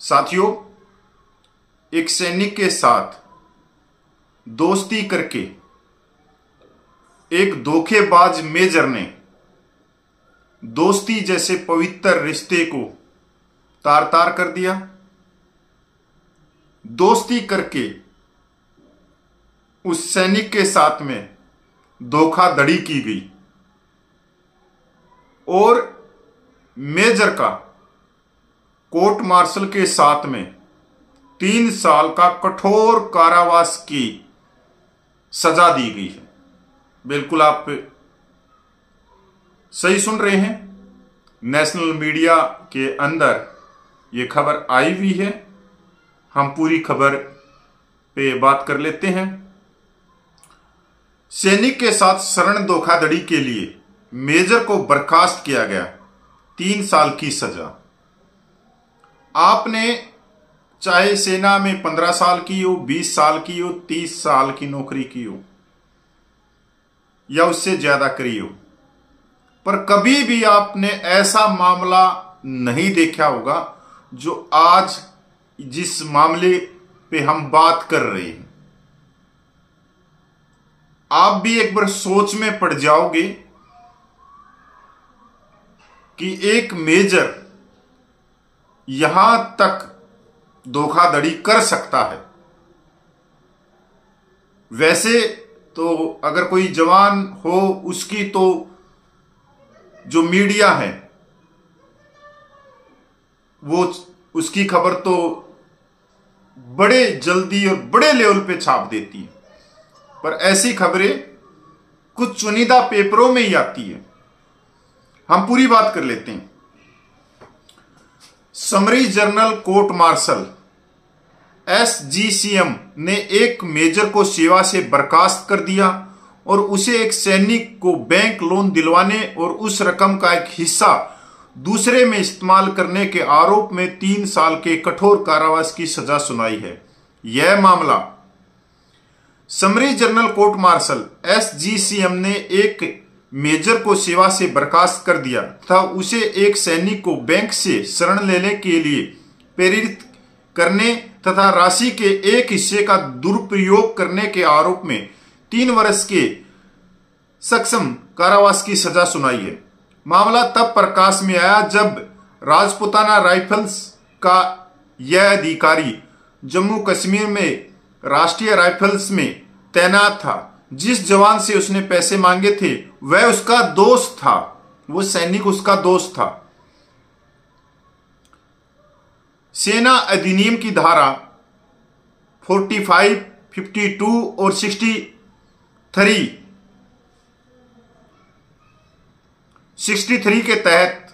साथियों, एक सैनिक के साथ दोस्ती करके एक धोखेबाज मेजर ने दोस्ती जैसे पवित्र रिश्ते को तार तार कर दिया। दोस्ती करके उस सैनिक के साथ में धोखाधड़ी की गई और मेजर का कोर्ट मार्शल के साथ में 3 साल का कठोर कारावास की सजा दी गई है। बिल्कुल आप सही सुन रहे हैं, नेशनल मीडिया के अंदर ये खबर आई हुई है। हम पूरी खबर पे बात कर लेते हैं। सैनिक के साथ शरण धोखाधड़ी के लिए मेजर को बर्खास्त किया गया, 3 साल की सजा। आपने चाहे सेना में 15 साल की हो, 20 साल की हो, 30 साल की नौकरी की हो या उससे ज्यादा करी हो, पर कभी भी आपने ऐसा मामला नहीं देखा होगा जो आज जिस मामले पे हम बात कर रहे हैं। आप भी एक बार सोच में पड़ जाओगे कि एक मेजर यहां तक धोखाधड़ी कर सकता है। वैसे तो अगर कोई जवान हो, उसकी तो जो मीडिया है वो उसकी खबर तो बड़े जल्दी और बड़े लेवल पे छाप देती है, पर ऐसी खबरें कुछ चुनिंदा पेपरों में ही आती है। हम पूरी बात कर लेते हैं। Summary general court martial SGCM ने एक मेजर को सेवा से बर्खास्त कर दिया और उसे एक सैनिक को बैंक लोन दिलवाने और उस रकम का एक हिस्सा दूसरे में इस्तेमाल करने के आरोप में 3 साल के कठोर कारावास की सजा सुनाई है। यह मामला summary general court martial SGCM ने एक मेजर को सेवा से बर्खास्त कर दिया तथा उसे एक सैनिक को बैंक से शरण लेने के लिए प्रेरित करने तथा राशि के एक हिस्से का दुरुपयोग करने के आरोप में 3 वर्ष के सक्षम कारावास की सजा सुनाई है। मामला तब प्रकाश में आया जब राजपुताना राइफल्स का यह अधिकारी जम्मू कश्मीर में राष्ट्रीय राइफल्स में तैनात था। जिस जवान से उसने पैसे मांगे थे वह उसका दोस्त था, वो सैनिक उसका दोस्त था। सेना अधिनियम की धारा 45, 52 और 63 के तहत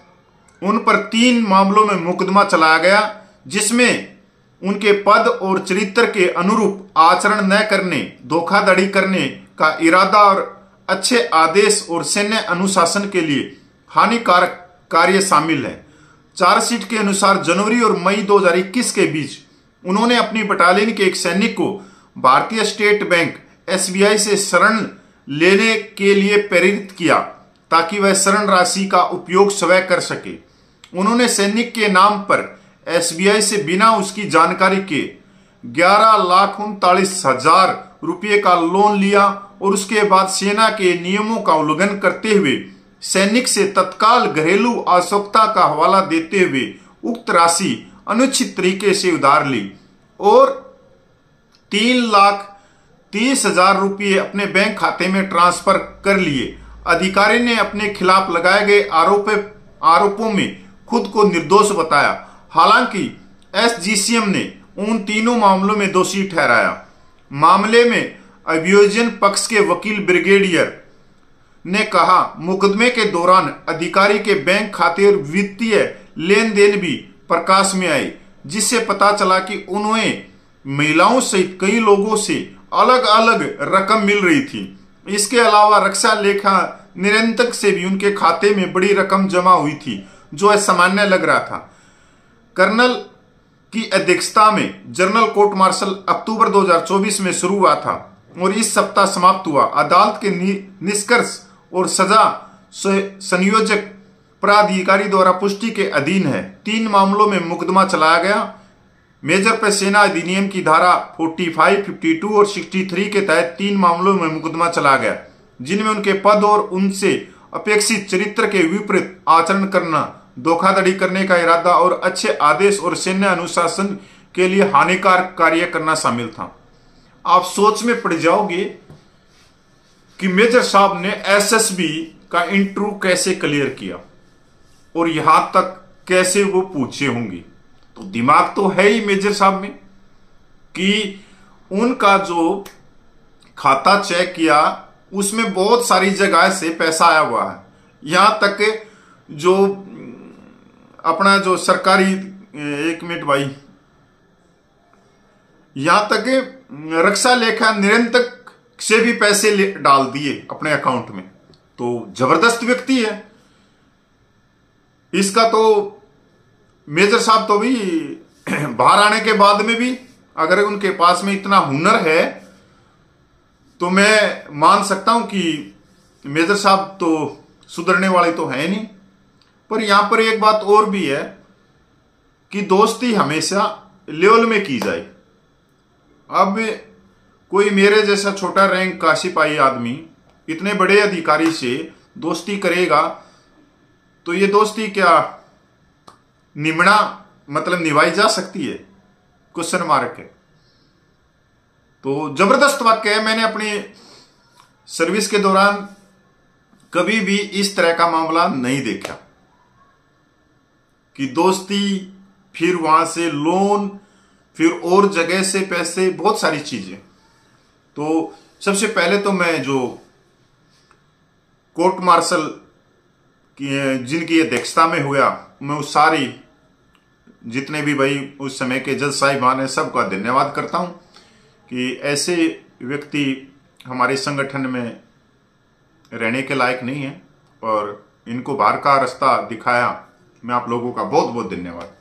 उन पर 3 मामलों में मुकदमा चलाया गया, जिसमें उनके पद और चरित्र के अनुरूप आचरण न करने, धोखाधड़ी करने का इरादा और अच्छे आदेश और सैन्य अनुशासन के लिए हानिकारक कार्य शामिल है। चार्जशीट के अनुसार जनवरी और मई 2021 के बीच उन्होंने अपनी बटालियन के एक सैनिक को भारतीय स्टेट बैंक SBI से शरण लेने के लिए प्रेरित किया ताकि वह शरण राशि का उपयोग स्वयं कर सके। उन्होंने सैनिक के नाम पर SBI से बिना उसकी जानकारी के 11,39,000 रुपये का लोन लिया और उसके बाद सेना के नियमों का उल्लंघन करते हुए सैनिक से तत्काल घरेलू आवश्यकता का हवाला देते हुए उक्त राशि अनुचित तरीके से उधार ली और 3,30,000 रुपये अपने बैंक खाते में ट्रांसफर कर लिए। अधिकारी ने अपने खिलाफ लगाए गए आरोपों में खुद को निर्दोष बताया। हालांकि SGCM ने उन तीनों मामलों में दोषी ठहराया। मामले में अभियोजन पक्ष के वकील ब्रिगेडियर ने कहा, मुकदमे के दौरान अधिकारी के बैंक खाते और वित्तीय लेन देन भी प्रकाश में आए, जिससे पता चला कि उन्हें महिलाओं सहित कई लोगों से अलग अलग रकम मिल रही थी। इसके अलावा रक्षा लेखा निरंतक से भी उनके खाते में बड़ी रकम जमा हुई थी, जो असामान्य लग रहा था। कर्नल की अध्यक्षता में जनरल कोर्ट मार्शल अक्टूबर 2024 में शुरू हुआ था और इस सप्ताह समाप्त हुआ। अदालत के निष्कर्ष और सजा संयोजक प्राधिकारी द्वारा पुष्टि के अधीन है। 3 मामलों में मुकदमा चलाया गया। मेजर पर सेना अधिनियम की धारा 45, 52 और 63 के तहत 3 मामलों में मुकदमा चला गया, जिनमें उनके पद और उनसे अपेक्षित चरित्र के विपरीत आचरण करना, धोखाधड़ी करने का इरादा और अच्छे आदेश और सैन्य अनुशासन के लिए हानिकारक कार्य करना शामिल था। आप सोच में पड़ जाओगे कि मेजर साहब ने एसएसबी का इंटरव्यू कैसे क्लियर किया और यहां तक कैसे वो पूछे होंगे। तो दिमाग तो है ही मेजर साहब में कि उनका जो खाता चेक किया उसमें बहुत सारी जगह से पैसा आया हुआ है। यहां तक जो अपना जो सरकारी, एक मिनट भाई, यहां तक रक्षा लेखा निरंतक से भी पैसे डाल दिए अपने अकाउंट में। तो जबरदस्त व्यक्ति है। इसका तो मेजर साहब तो भी बाहर आने के बाद में भी अगर उनके पास में इतना हुनर है तो मैं मान सकता हूं कि मेजर साहब तो सुधरने वाले तो है नहीं। पर यहां पर एक बात और भी है कि दोस्ती हमेशा लेवल में की जाए। अब कोई मेरे जैसा छोटा रैंक का सिपाही आदमी इतने बड़े अधिकारी से दोस्ती करेगा तो ये दोस्ती क्या निमड़ा मतलब निभाई जा सकती है? क्वेश्चन मार्क है। तो जबरदस्त वाक्य है। मैंने अपनी सर्विस के दौरान कभी भी इस तरह का मामला नहीं देखा कि दोस्ती, फिर वहां से लोन, फिर और जगह से पैसे, बहुत सारी चीजें। तो सबसे पहले तो मैं जो कोर्ट मार्शल की जिनकी अध्यक्षता में हुआ, मैं उस सारी जितने भी भाई उस समय के जज साहिबान हैं सबका धन्यवाद करता हूं कि ऐसे व्यक्ति हमारे संगठन में रहने के लायक नहीं है और इनको बाहर का रास्ता दिखाया। मैं आप लोगों का बहुत बहुत धन्यवाद।